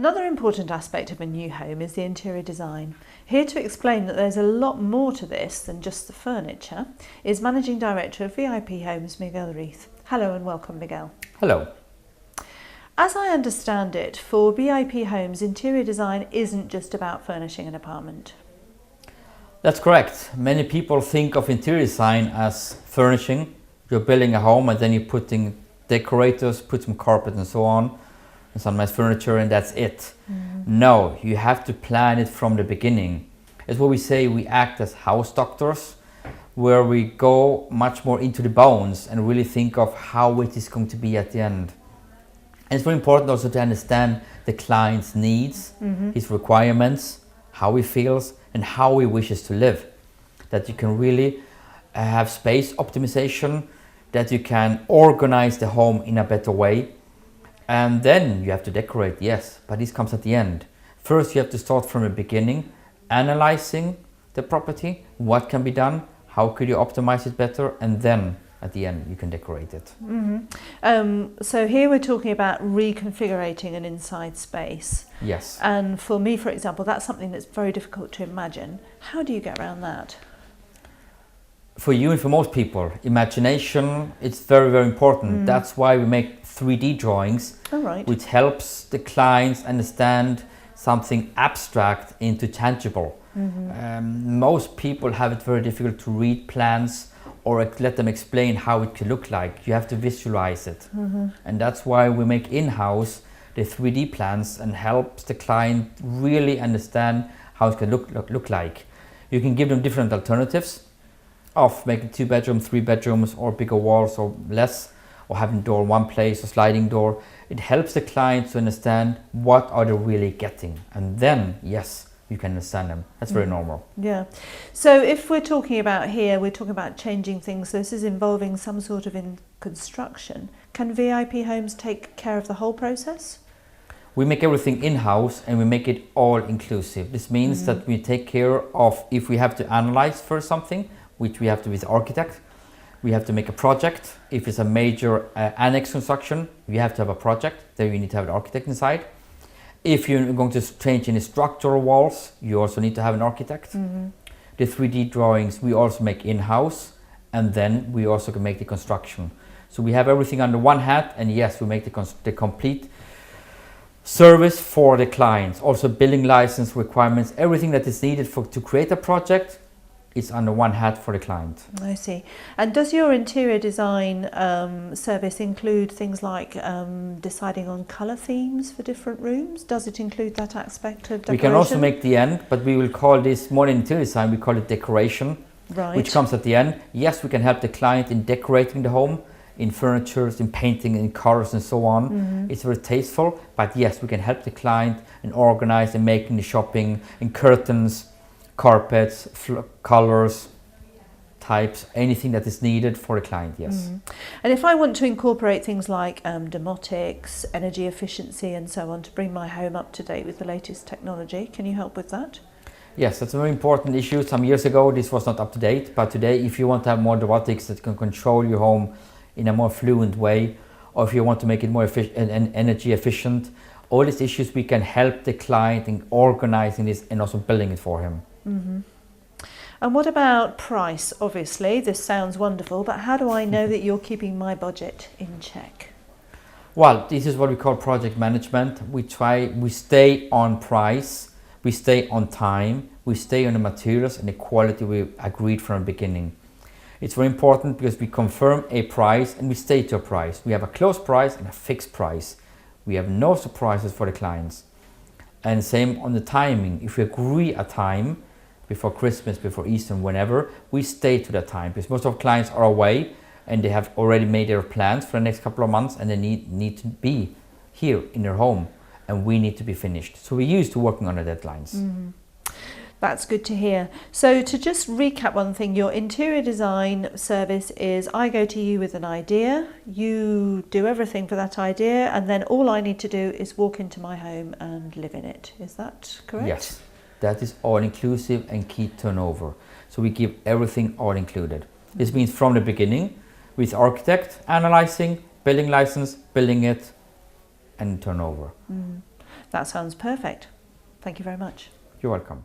Another important aspect of a new home is the interior design. Here to explain that there's a lot more to this than just the furniture is Managing Director of VIP Homes, Miguel Reith. Hello and welcome, Miguel. Hello. As I understand it, for VIP Homes, interior design isn't just about furnishing an apartment. That's correct. Many people think of interior design as furnishing. You're building a home and then you're putting decorators, put some carpet and so on, and some nice furniture, and that's it. No, you have to plan it from the beginning. It's what we say, we act as house doctors, where we go much more into the bones and really think of how it is going to be at the end. And it's very important also to understand the client's needs, his requirements, how he feels, and how he wishes to live. That you can really have space optimization, that you can organize the home in a better way. And then you have to decorate, yes, but this comes at the end. First, you have to start from the beginning, analyzing the property, what can be done, how could you optimize it better, and then at the end you can decorate it. So here we're talking about reconfiguring an inside space. Yes. And for me, for example, that's something that's very difficult to imagine. How do you get around that? For you and for most people, imagination is very, very important. That's why we make 3D drawings, which helps the clients understand something abstract into tangible. Most people have it very difficult to read plans or let them explain how it could look like. You have to visualize it. And that's why we make in-house the 3D plans and helps the client really understand how it can look like. You can give them different alternatives of making 2 bedrooms, 3 bedrooms, or bigger walls or less, or having door one place or sliding door. It helps the client to understand what are they really getting, and then yes, you can understand them. That's very normal. Yeah. So if we're talking about here, we're talking about changing things. So this is involving some sort of construction. Can VIP Homes take care of the whole process? We make everything in-house and we make it all inclusive. This means that we take care of if we have to analyze for something, which we have to with the architect. We have to make a project. If it's a major annex construction, you have to have a project. There you need to have an architect inside. If you're going to change any structural walls, you also need to have an architect. The 3D drawings we also make in-house, and then we also can make the construction. So we have everything under one hat, and yes, we make the complete service for the clients. Also building license requirements, everything that is needed to create a project, it's under one hat for the client. I see. And does your interior design service include things like deciding on colour themes for different rooms? Does it include that aspect of decoration? We can also make the end, but we will call this more than interior design, we call it decoration, which comes at the end. Yes, we can help the client in decorating the home, in furniture, in painting, in colors and so on. It's very tasteful, but yes, we can help the client in organize and making the shopping, in curtains, carpets, colors, types, anything that is needed for the client, yes. And if I want to incorporate things like domotics, energy efficiency and so on to bring my home up to date with the latest technology, can you help with that? Yes, that's a very important issue. Some years ago this was not up to date, but today if you want to have more domotics that can control your home in a more fluent way, or if you want to make it more efficient and energy efficient, all these issues we can help the client in organizing this and also building it for him. And what about price? Obviously, this sounds wonderful, but how do I know that you're keeping my budget in check? Well, this is what we call project management. We stay on price, we stay on time, we stay on the materials and the quality we agreed from the beginning. It's very important because we confirm a price and we stay to a price. We have a closed price and a fixed price. We have no surprises for the clients. And same on the timing. If we agree a time, before Christmas, before Easter, whenever, we stay to that time because most of our clients are away and they have already made their plans for the next couple of months and they need to be here in their home and we need to be finished. So we're used to working on the deadlines. That's good to hear. So to just recap one thing, your interior design service is I go to you with an idea, you do everything for that idea, and then all I need to do is walk into my home and live in it. Is that correct? Yes, that is all inclusive and key turnover. So we give everything all included. This means from the beginning with architect, analyzing, building license, building it, and turnover. That sounds perfect. Thank you very much. You're welcome.